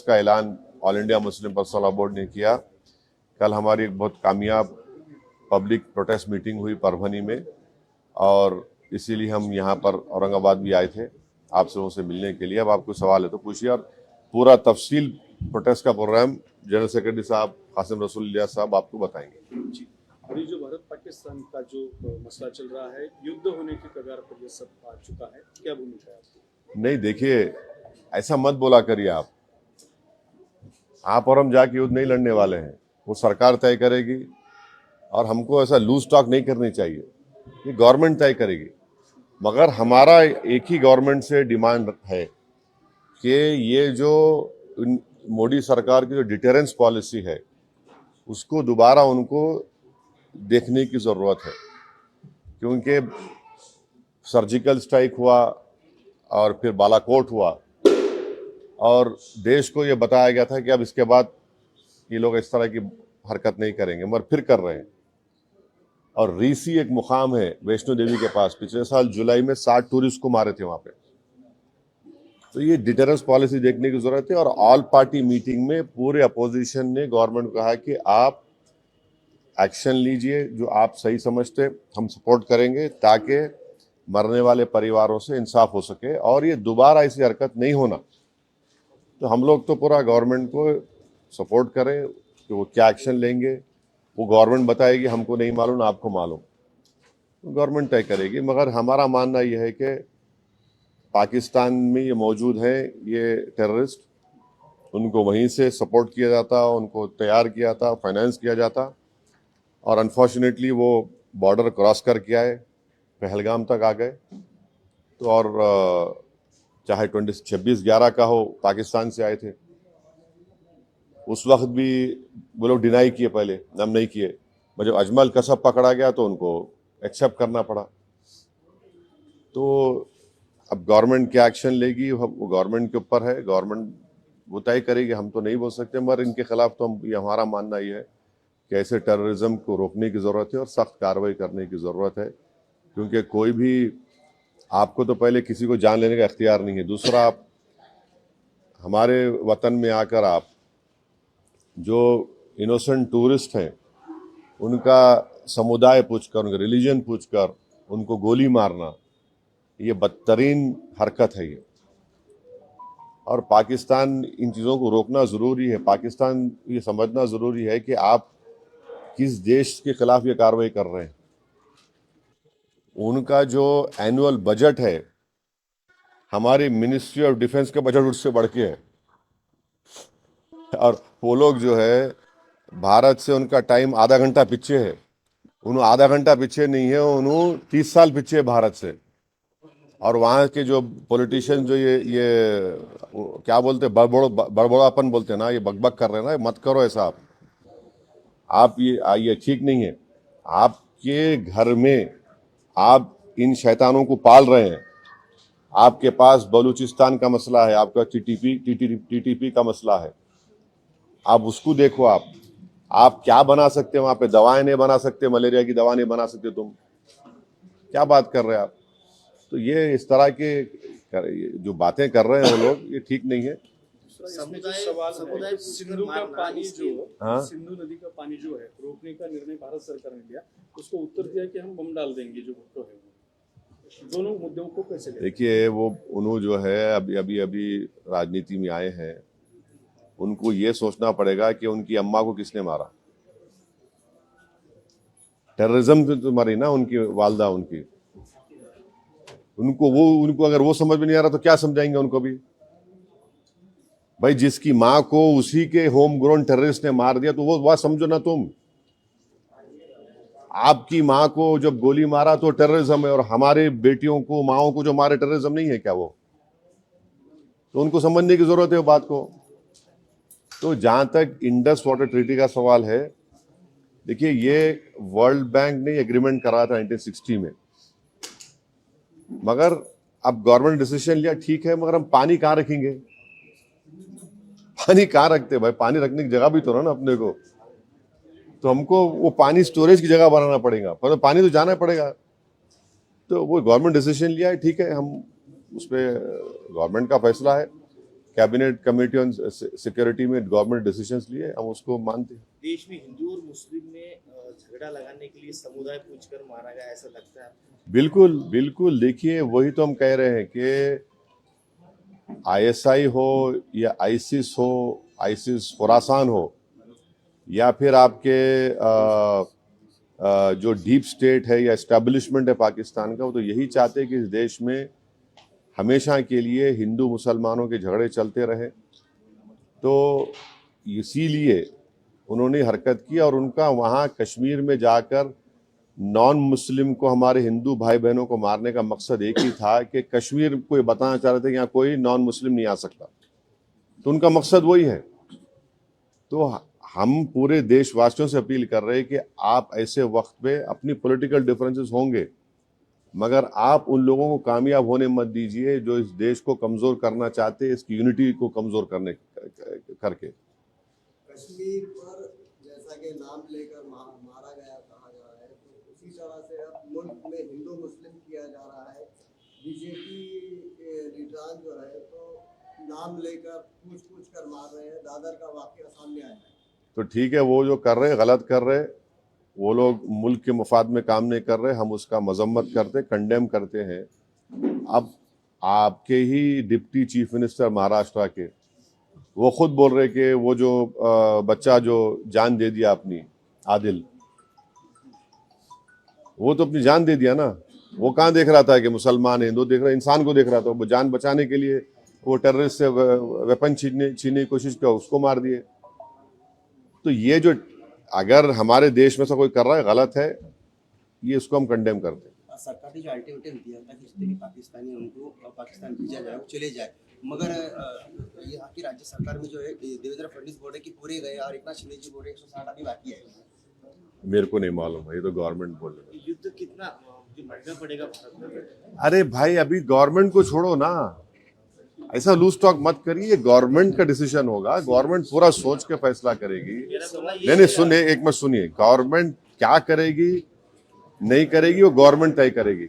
Protest का ऐलान all India Muslim personal law board ने किया। कल हमारी एक बहुत कामयाब पब्लिक प्रोटेस्ट मीटिंग हुई परभनी में, और इसीलिए हम यहाँ पर औरंगाबाद भी आए थे आप सबों से मिलने के लिए। अब आपको सवाल है तो पूछिए, और पूरा तफसील प्रोटेस्ट का प्रोग्राम जनरल सेक्रेटरी साहब कासिम रसूल इलियास साहब आपको बताएंगे। जी, अभी जो भारत पाकिस्तान का जो मसला चल रहा है, युद्ध होने की कगार पर ये सब आ चुका है, क्या भूमिका है आपकी? नहीं, देखिए, ऐसा मत बोला करिए आप और हम जाके युद्ध नहीं लड़ने वाले हैं, वो सरकार तय करेगी, और हमको ऐसा लूज टॉक नहीं करनी चाहिए, ये गवर्नमेंट तय करेगी। मगर हमारा एक ही गवर्नमेंट से डिमांड है कि ये जो मोदी सरकार की जो डिटेरेंस पॉलिसी है उसको दोबारा उनको देखने की ज़रूरत है, क्योंकि सर्जिकल स्ट्राइक हुआ और फिर बालाकोट हुआ, और देश को ये बताया गया था कि अब इसके बाद ये लोग इस तरह की हरकत नहीं करेंगे, मगर फिर कर रहे हैं। और रीसी एक मुकाम है वैष्णो देवी के पास, पिछले साल जुलाई में 60 टूरिस्ट को मारे थे वहां पे। तो ये डिटेरेंस पॉलिसी देखने की जरूरत है। और ऑल पार्टी मीटिंग में पूरे अपोजिशन ने गवर्नमेंट को कहा कि आप एक्शन लीजिए, जो आप सही समझते हम सपोर्ट करेंगे, ताकि मरने वाले परिवारों से इंसाफ हो सके और ये दोबारा ऐसी हरकत नहीं होना। तो हम लोग तो पूरा गवर्नमेंट को सपोर्ट करें कि वो क्या एक्शन लेंगे, वो गवर्नमेंट बताएगी, हमको नहीं मालूम, आपको मालूम, तो गवर्नमेंट तय करेगी। मगर हमारा मानना यह है कि पाकिस्तान में ये मौजूद हैं, ये टेररिस्ट, उनको वहीं से सपोर्ट किया जाता, उनको तैयार किया था, फाइनेंस किया जाता, और अनफॉर्चुनेटली वो बॉर्डर क्रॉस करके आए, पहलगाम तक आ गए। तो और चाहे 26/11 का हो, पाकिस्तान से आए थे, उस वक्त भी वो लोग डिनाई किए, पहले हम नहीं किए। जब अजमल कसब पकड़ा गया तो उनको एक्सेप्ट करना पड़ा। तो अब गवर्नमेंट क्या एक्शन लेगी वो गवर्नमेंट के ऊपर है, गवर्नमेंट वो तय करेगी, हम तो नहीं बोल सकते। मगर इनके खिलाफ तो ये हमारा मानना ये है कि ऐसे टेररिज्म को रोकने की ज़रूरत है और सख्त कार्रवाई करने की ज़रूरत है, क्योंकि कोई भी, आपको तो पहले किसी को जान लेने का इख्तियार नहीं है, दूसरा आप हमारे वतन में आकर आप जो इनोसेंट टूरिस्ट हैं उनका समुदाय पूछकर, उनका रिलीजन पूछकर उनको गोली मारना, ये बदतरीन हरकत है ये। और पाकिस्तान इन चीज़ों को रोकना ज़रूरी है। पाकिस्तान ये समझना ज़रूरी है कि आप किस देश के खिलाफ ये कार्रवाई कर रहे हैं। उनका जो एनुअल बजट है, हमारी मिनिस्ट्री ऑफ डिफेंस का बजट उससे बढ़ के है, और वो लोग जो है भारत से उनका टाइम आधा घंटा पीछे है। उन्होंने आधा घंटा पीछे नहीं है, उन्होंने 30 साल पीछे है भारत से। और वहाँ के जो पॉलिटिशियन जो ये क्या बोलते हैं, बड़बड़ापन बोलते हैं ना, ये बकबक कर रहे हैं ना, मत करो ऐसा। आप ये ठीक नहीं है। आपके घर में आप इन शैतानों को पाल रहे हैं। आपके पास बलूचिस्तान का मसला है, आपका टीटीपी का मसला है, आप उसको देखो। आप क्या बना सकते हैं वहां पे? दवाएं नहीं बना सकते, मलेरिया की दवा नहीं बना सकते, तुम क्या बात कर रहे हैं आप? तो ये इस तरह के जो बातें कर रहे हैं वो लोग, ये ठीक नहीं है। सवाल सिंधु का पानी जो सिंधु नदी का पानी जो है रोकने का निर्णय भारत सरकार ने लिया, उसको उत्तर दिया कि हम बम डाल देंगे जो भुट्टो है। दोनों मुद्दों को कैसे देखिए, वो उन्होंने जो है अभी राजनीति में आए हैं, उनको ये सोचना पड़ेगा कि उनकी अम्मा को किसने मारा। टेररिज्म तो मारी ना उनकी वालदा, उनको अगर वो समझ में नहीं आ रहा तो क्या समझाएंगे उनको भी? भाई, जिसकी माँ को उसी के होम ग्रोन टेररिस्ट ने मार दिया, तो वो बात समझो ना तुम। आपकी माँ को जब गोली मारा तो टेररिज्म है, और हमारे बेटियों को, माओं को जो मारे, टेररिज्म नहीं है क्या वो? तो उनको समझने की जरूरत है वो बात को। तो जहां तक इंडस वाटर ट्रीटी का सवाल है, देखिए, ये वर्ल्ड बैंक ने एग्रीमेंट करा था 1960 में, मगर अब गवर्नमेंट डिसीजन लिया, ठीक है, मगर हम पानी कहाँ रखेंगे? पानी कहाँ रखते भाई? पानी रखने की जगह भी तो ना अपने को। तो हमको वो पानी स्टोरेज की जगह बनाना पड़ेगा, पर पानी तो जाना पड़ेगा। तो वो गवर्नमेंट डिसीजन लिया है, ठीक है, हम उस पर गवर्नमेंट का फैसला है, कैबिनेट कमेटी ऑन सिक्योरिटी में गवर्नमेंट डिसीजंस लिए, हम उसको मानते हैं। देश में हिंदू और मुस्लिम में झगड़ा लगाने के लिए समुदाय पूछकर मारा गया, ऐसा लगता है? बिल्कुल बिल्कुल, देखिए वही तो हम कह रहे हैं कि आईएसआई हो या आईसिस हो, आईसिस खुरासान हो, या फिर आपके जो डीप स्टेट है या एस्टेब्लिशमेंट है पाकिस्तान का, वो तो यही चाहते हैं कि इस देश में हमेशा के लिए हिंदू मुसलमानों के झगड़े चलते रहे। तो इसीलिए उन्होंने हरकत की, और उनका वहाँ कश्मीर में जाकर नॉन मुस्लिम को, हमारे हिंदू भाई बहनों को मारने का मकसद एक ही था कि कश्मीर को ये बताना चाह रहे थे कि यहाँ कोई नॉन मुस्लिम नहीं आ सकता। तो उनका मकसद वही है। तो हम पूरे देशवासियों से अपील कर रहे हैं कि आप ऐसे वक्त पे, अपनी पॉलिटिकल डिफरेंसेस होंगे, मगर आप उन लोगों को कामयाब होने मत दीजिए जो इस देश को कमजोर करना चाहते हैं, इसकी यूनिटी को कमजोर करने करके। कश्मीर पर जैसा कि नाम लेकर मारा गया कहा जा रहा है, तो उसी तरह से अब मुल्क में हिंदू मुस्लिम किया जा रहा है। बीजेपी लीडरान जो है तो नाम लेकर पूछ कर मार रहे हैं। दादर का वाकया सामने आया है। तो ठीक है, वो जो कर रहे, गलत कर रहे, वो लोग मुल्क के मुफाद में काम नहीं कर रहे, हम उसका मजम्मत करते, कंडेम करते हैं। अब आपके ही डिप्टी चीफ मिनिस्टर महाराष्ट्र के, वो खुद बोल रहे कि वो जो बच्चा जो जान दे दिया अपनी, आदिल, वो तो अपनी जान दे दिया ना। वो कहाँ देख रहा था कि मुसलमान हिंदू देख रहा, इंसान को देख रहा था। वो जान बचाने के लिए वो टेररिस्ट से वेपन छीनने की कोशिश किया, उसको मार दिए। तो ये जो अगर हमारे देश में से कोई कर रहा है, गलत है, ये इसको हम कंडेम करते हैं। सरकार ने जो अल्टीमेटम दिया था कि जितने भी पाकिस्तानी उनको पाकिस्तान भेजा जाए, वो चले जाए, मगर यहाँ की राज्य सरकार में जो है देवेंद्र फडणवीस बोल रहे कि पूरे गए, और एकनाथ शिंदे जी बोल रहे 160 अभी बाकी है। मेरे को नहीं मालूम है, ये तो गवर्नमेंट बोल रही है। युद्ध कितना लड़ना पड़ेगा भारत में? अरे भाई, अभी गवर्नमेंट को छोड़ो ना, ऐसा लूज टॉक मत करिए। ये गवर्नमेंट का डिसीजन होगा, गवर्नमेंट पूरा सोच के फैसला करेगी। नहीं सुनिए, एक मिनट सुनिए, गवर्नमेंट क्या करेगी नहीं करेगी वो गवर्नमेंट तय करेगी।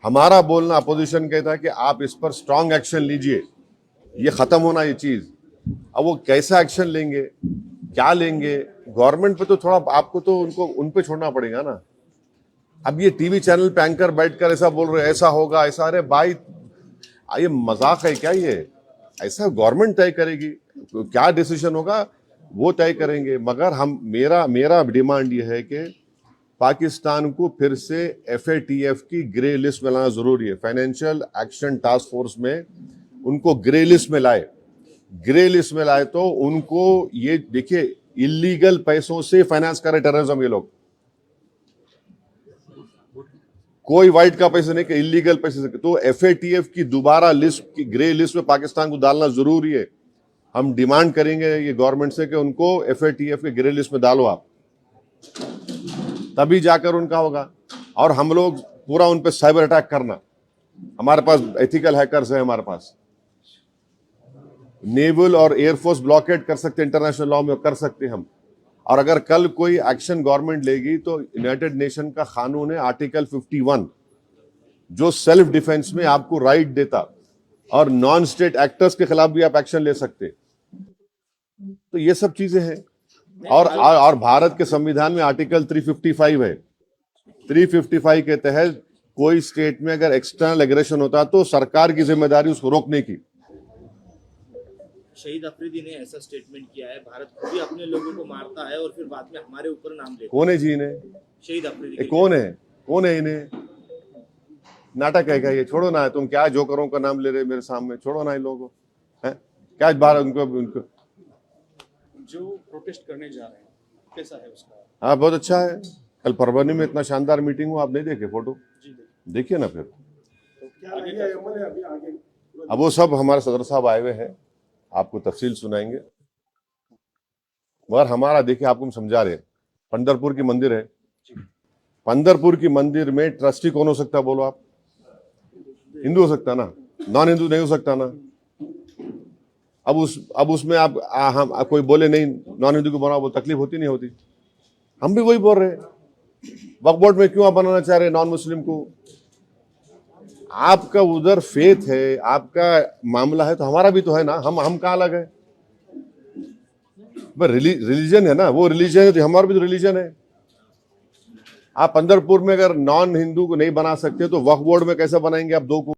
हमारा बोलना, अपोजिशन कहता है कि आप इस पर स्ट्रांग एक्शन लीजिए, ये खत्म होना ये चीज। अब वो कैसा एक्शन लेंगे, क्या लेंगे, गवर्नमेंट पे तो थोड़ा आपको तो उनको उन पे छोड़ना पड़ेगा ना। अब ये टीवी चैनल पे एंकर बैठकर ऐसा बोल रहे, ऐसा होगा ऐसा, अरे भाई ये मजाक है क्या? ये ऐसा गवर्नमेंट तय करेगी, क्या डिसीजन होगा वो तय करेंगे। मगर हम मेरा डिमांड ये है कि पाकिस्तान को फिर से FATF की ग्रे लिस्ट में लाना जरूरी है। फाइनेंशियल एक्शन टास्क फोर्स में उनको ग्रे लिस्ट में लाए। ग्रे लिस्ट में लाए तो उनको, ये देखिए, इलीगल पैसों से फाइनेंस करे टेररिज्म ये लोग, कोई वाइट का पैसे नहीं, कि इलीगल पैसे से। तो FATF की दोबारा लिस्ट की ग्रे लिस्ट में पाकिस्तान को डालना जरूरी है। हम डिमांड करेंगे ये गवर्नमेंट से कि उनको FATF के ग्रे लिस्ट में डालो आप, तभी जाकर उनका होगा। और हम लोग पूरा उन पे साइबर अटैक करना, हमारे पास एथिकल हैकर्स है, हमारे पास नेवल और एयरफोर्स ब्लॉकेट कर सकते, इंटरनेशनल लॉ में कर सकते हम। और अगर कल कोई एक्शन गवर्नमेंट लेगी तो यूनाइटेड नेशन का कानून है आर्टिकल 51, जो सेल्फ डिफेंस में आपको राइट देता, और नॉन स्टेट एक्टर्स के खिलाफ भी आप एक्शन ले सकते। तो ये सब चीजें हैं। और भारत के संविधान में आर्टिकल 355 है। 355 के तहत कोई स्टेट में अगर एक्सटर्नल एग्रेशन होता तो सरकार की जिम्मेदारी उसको रोकने की। शहीद अफरीदी ने ऐसा स्टेटमेंट किया है, भारत खुद ही अपने लोगों को मारता है और फिर बाद में हमारे ऊपर नाम लेता है। कौन है जी इन्हें? शहीद अफरीदी कौन है इन्हें? नाटक है क्या ये? छोड़ो ना, तुम क्या जोकरों का नाम ले रहे मेरे सामने, छोड़ो ना इन लोगों को। क्या बाहर उनको जो प्रोटेस्ट करने जा रहे हैं कैसा है उसका? हाँ, बहुत अच्छा है। कल परभनी में इतना शानदार मीटिंग हुआ, आप नहीं देखे फोटो? देखिए ना फिर। तो क्या आगे? अब वो सब हमारे सदर साहब आए हुए हैं, आपको तफसील सुनाएंगे। मगर हमारा देखिए, आपको हम समझा रहे, पंढरपुर की मंदिर है, पंढरपुर की मंदिर में ट्रस्टी कौन हो सकता है बोलो आप? हिंदू हो सकता ना, नॉन हिंदू नहीं हो सकता ना। अब उसमें आप हम कोई बोले नहीं नॉन हिंदू को बनाओ, वो तकलीफ होती नहीं होती? हम भी वही बोल रहे हैं। वक्फ बोर्ड में क्यों आप बनाना चाह रहे नॉन मुस्लिम को? आपका उधर फेथ है, आपका मामला है, तो हमारा भी तो है ना। हम कहाँ अलग है? रिलीजन है ना, वो रिलीजन है तो हमारा भी तो रिलीजन है। आप पंढरपुर में अगर नॉन हिंदू को नहीं बना सकते तो वक्फ बोर्ड में कैसे बनाएंगे आप दो को?